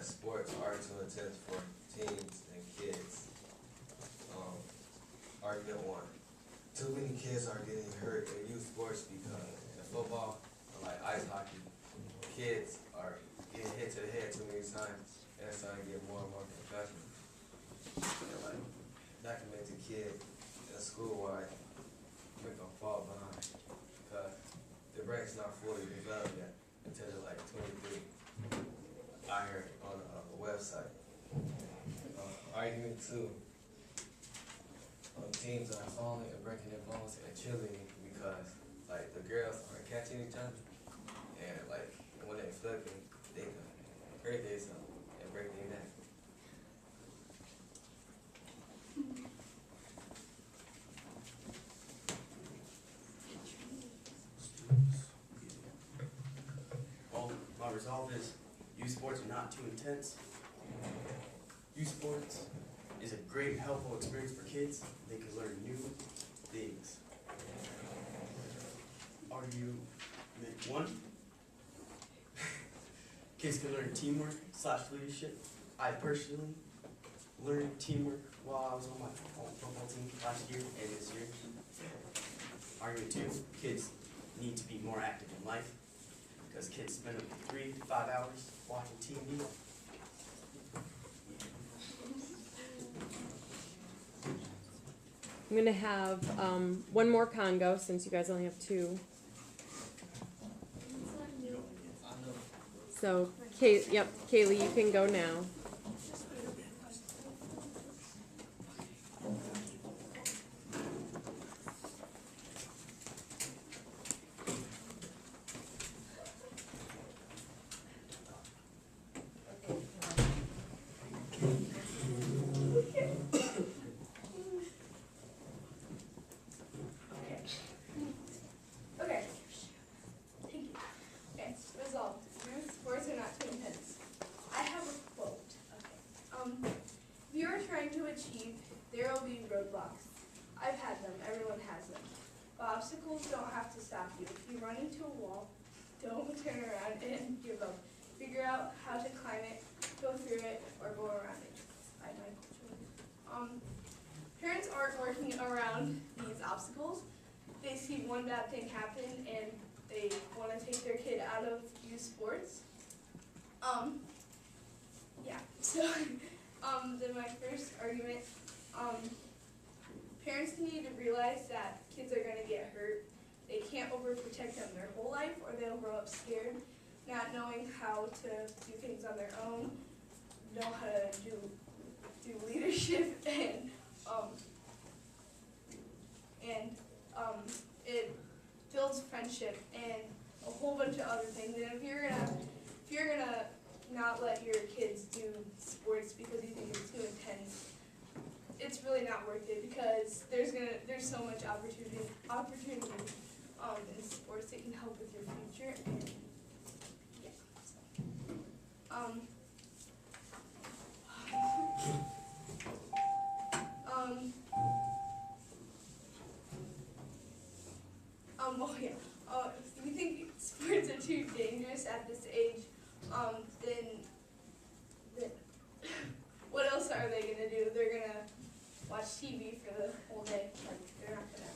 that sports are too intense for teens and kids. Argument one. Too many kids are getting hurt in youth sports because in football, or like ice hockey, kids are getting hit to the head too many times, and it's starting to get more and more concussions. And like, documented kid in a school where make them fall behind because their brain's not fully developed yet until they're like 23. I heard on a website. Argument two. Teams are falling and breaking their bones and cheerleading because like the girls aren't catching each other, and like when they're flipping, they can hurt themselves and break their neck. Well, my resolve is youth sports are not too intense. Youth sports is a great, helpful experience for kids. They can learn new things. Argument one, kids can learn teamwork / leadership. I personally learned teamwork while I was on my football team last year and this year. Argument two, kids need to be more active in life because kids spend 3 to 5 hours watching TV. I'm going to have one more Congo since you guys only have two. So, Kaylee, you can go now. There will be roadblocks. I've had them. Everyone has them. But obstacles don't have to stop you. If you run into a wall, don't turn around and give up. Figure out how to climb it, go through it, or go around it. Parents aren't working around these obstacles. They see one bad thing happen and they want to take their kid out of youth sports. Then my first argument, parents need to realize that kids are going to get hurt. They can't overprotect them their whole life or they'll grow up scared, not knowing how to do things on their own, know how to do leadership, and it builds friendship and a whole bunch of other things. And if you're gonna not let your kids do sports because you think it's too intense, it's really not worth it because there's so much opportunity in sports that can help with your future. And if you think sports are too dangerous at this age, then what else are they gonna do? They're gonna watch TV for the whole day. Like, they're not gonna.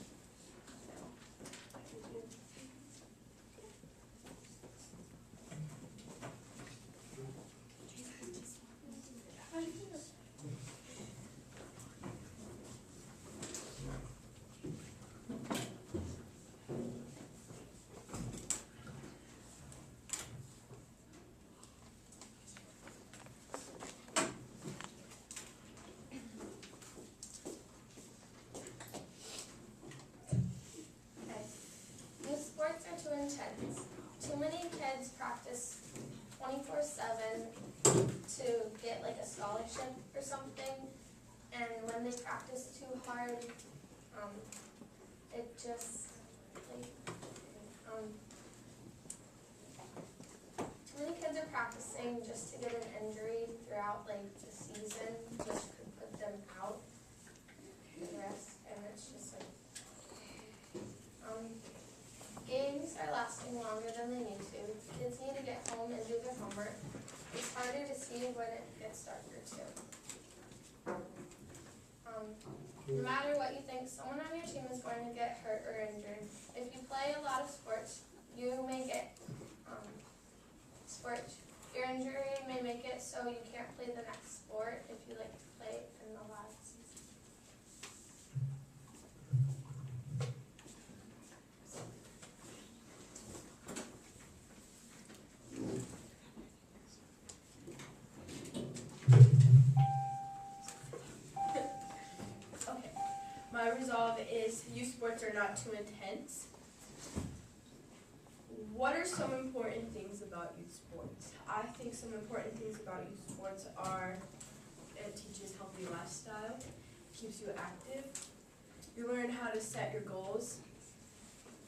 Too intense. Too many kids practice 24/7 to get like a scholarship or something, and when they practice too hard, it just too many kids are practicing just to get an injury throughout like the season, which could put them out for the rest, and it's just like games are lasting longer than they need to. Kids need to get home and do their homework. It's harder to see only when it gets darker too. No matter what you think, someone on your team is going to get hurt or injured. If you play a lot of sports, you may get your injury may make it so you can't play the next sport if you like to play in the last season. Okay. My resolve is youth sports are not too intense. What are some important things about youth sports? I think some important things about youth sports are it teaches healthy lifestyle, keeps you active, you learn how to set your goals,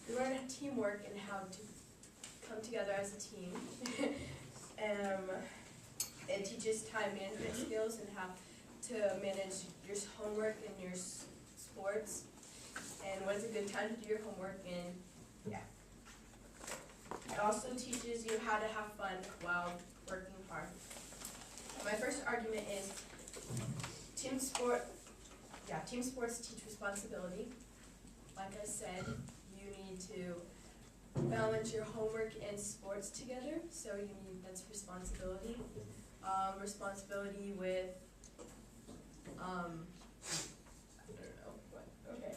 you learn teamwork and how to come together as a team. It teaches time management skills and how to manage your homework and your sports, and when it's a good time to do your homework, and yeah. It also teaches you how to have fun while working hard. My first argument is team sports teach responsibility. Like I said, you need to balance your homework and sports together, so that's responsibility. Responsibility with, I don't know, what, okay.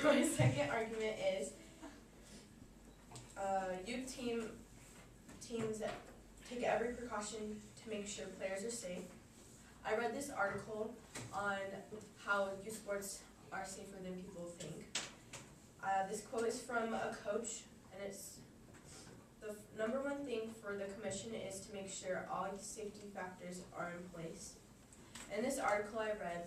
My second argument is youth teams that take every precaution to make sure players are safe. I read this article on how youth sports are safer than people think. This quote is from a coach, and it's the number one thing for the commission is to make sure all safety factors are in place. In this article I read,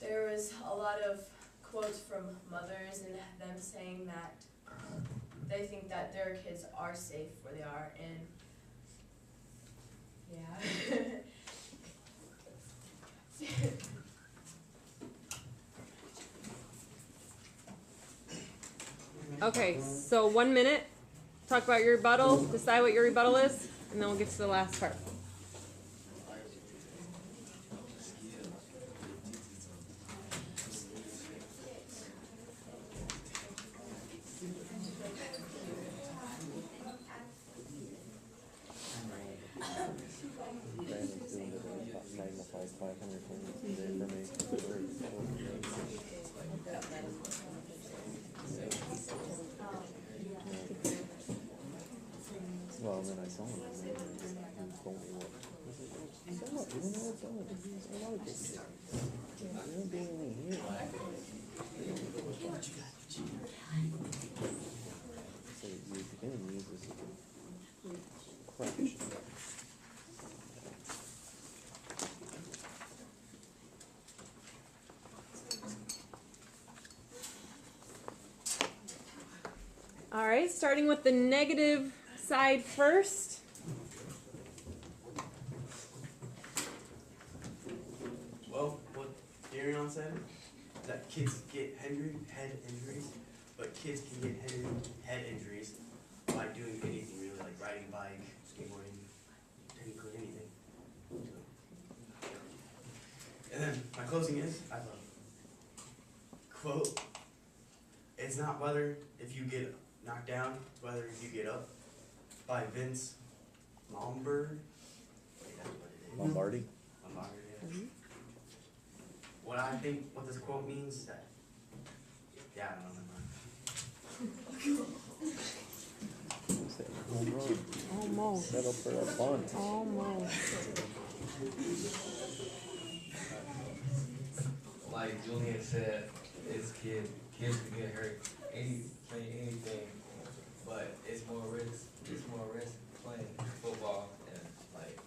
there was a lot of quotes from mothers and them saying that they think that their kids are safe where they are, and yeah. Okay, so 1 minute. Talk about your rebuttal, decide what your rebuttal is, and then we'll get to the last part. Well, then I saw him, and then he told me what. I was like, so what? You don't know what's on it. He's a lot of this. You don't be only here. So you can use this crash. All right, starting with the negative side first. Well, what Darion said, is that kids get head injuries, but kids can get head injuries by doing anything really, like riding a bike, skateboarding, technically anything. And then my closing is, I have a quote, it's not whether if you get knocked down, it's whether if you get up, by Vince Lombardi. Lombardi? Lombardi, yeah. What I think, what this quote means is that, yeah, I don't know. Home run. Almost. Set up for a bunt. Almost. Like Julian said, kids can get hurt, playing anything, but it's more risk playing football and like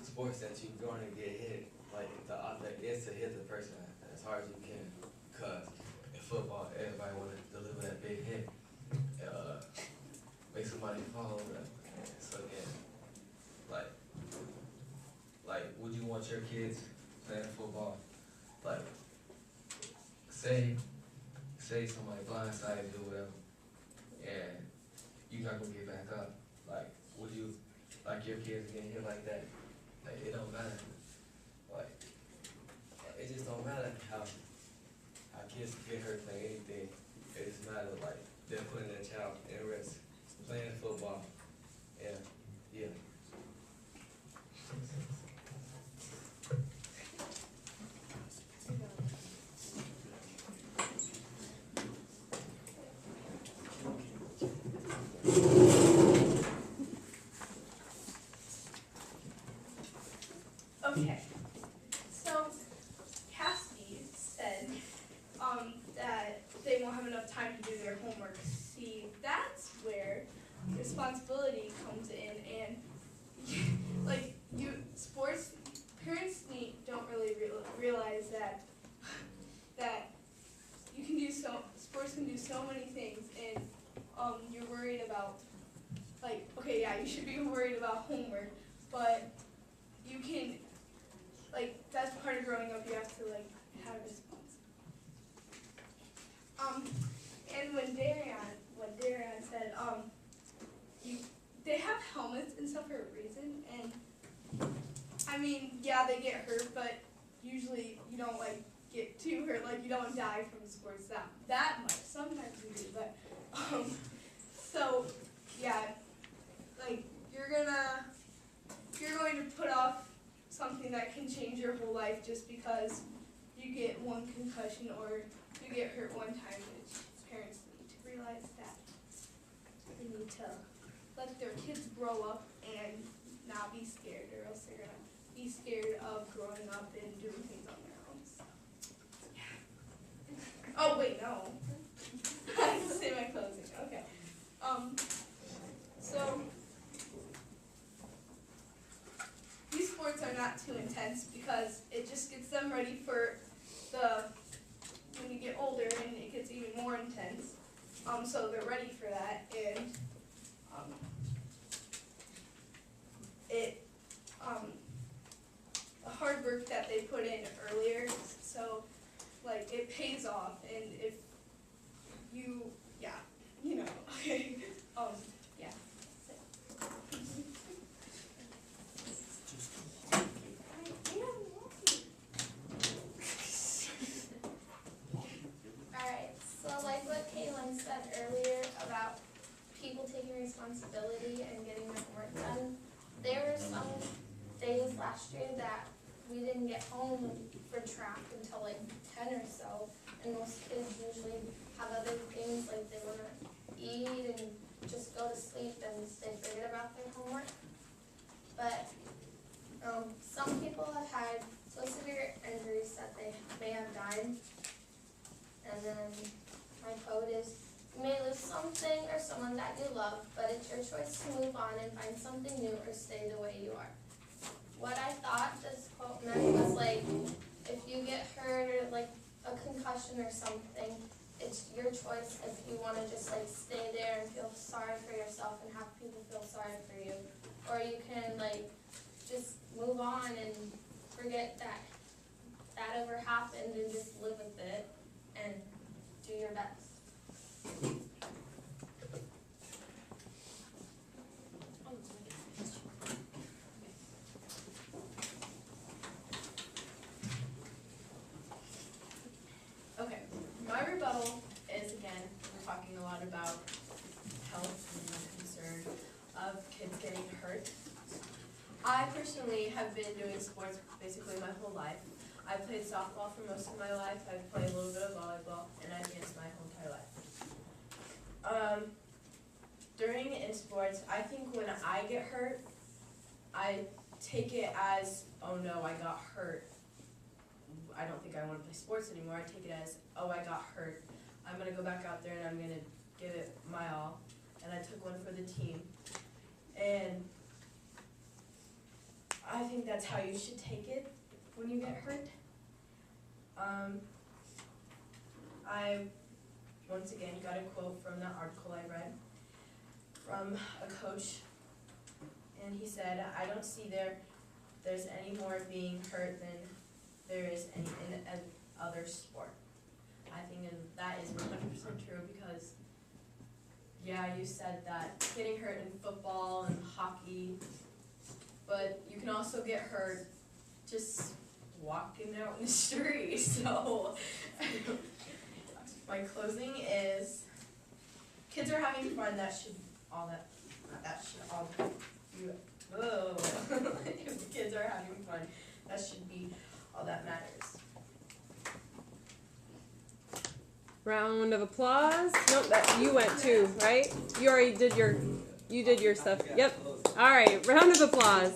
sports that you're going to get hit. Like the object is to hit the person as hard as you can, because in football everybody want to deliver that big hit, make somebody fall over. So yeah, like would you want your kids playing football? Like say somebody blindsided you or whatever, and you're not gonna get back up. Like would you like your kids getting hit like that? Like, it don't matter. Like, it just don't matter how kids get hurt playing anything. It just matters, like, they're putting their child in risk, playing football. And, yeah. Okay, so Cassidy said that they won't have enough time to do their homework. See, that's where responsibility comes in, and like sports parents don't really realize that you can do sports can do so many things, and you're worried about, like, okay, yeah, you should be worried about homework, but you can, like, that's part of growing up. You have to, like, have a response. And when Darian said, they have helmets and stuff for a reason, and I mean, yeah, they get hurt, but usually you don't, like, get too hurt, like, you don't die from sports that much. Sometimes you do, but, so, yeah, like, you're going to put off something that can change your whole life just because you get one concussion or you get hurt one time, which parents need to realize that they need to let their kids grow up and not be scared, or else they're going to be scared of growing up and doing things on their own. So, yeah. Oh, wait, no. I have to say my closing. Okay. So, these sports are not too intense because it just gets them ready for when you get older and it gets even more intense. So they're ready for that, and the hard work that they put in earlier, so like it pays off, and if you, yeah, you know, okay, yeah. Alright, so like what Kaylin said earlier about people taking responsibility and getting their work done, there were some days last year that we didn't get home for track until like 10 or so, and most kids usually have other things, like they want to eat and just go to sleep, and they forget about their homework. But some people have had so severe injuries that they may have died. And then my quote is, you may lose something or someone that you love, but it's your choice to move on and find something new or stay the way you are. What I thought this quote meant was, like, if you get hurt or like a concussion or something, it's your choice if you want to just like stay there and feel sorry for yourself and have people feel sorry for you. Or you can like just move on and forget that ever happened and just live with it and do your best. Okay, my rebuttal is, again, we're talking a lot about health and concern of kids getting hurt. I personally have been doing sports basically my whole life. I played softball for most of my life, I've played a little bit of volleyball, and I've danced my whole entire life. During in sports, I think when I get hurt, I take it as, oh no, I got hurt. I don't think I want to play sports anymore. I take it as, oh, I got hurt. I'm going to go back out there and I'm going to give it my all. And I took one for the team. And I think that's how you should take it when you get hurt. I, once again, got a quote from that article I read from a coach. And he said, I don't see there's any more being hurt than there is in other sport. I think that is 100% true because, yeah, you said that getting hurt in football and hockey, but you can can also get hurt just walking out in the street. So my closing is kids are having fun. That should all you. Whoa. If kids are having fun, that should be all that matters. Round of applause. Nope, that you went too, right? You already did your stuff. Yep. All right, round of applause.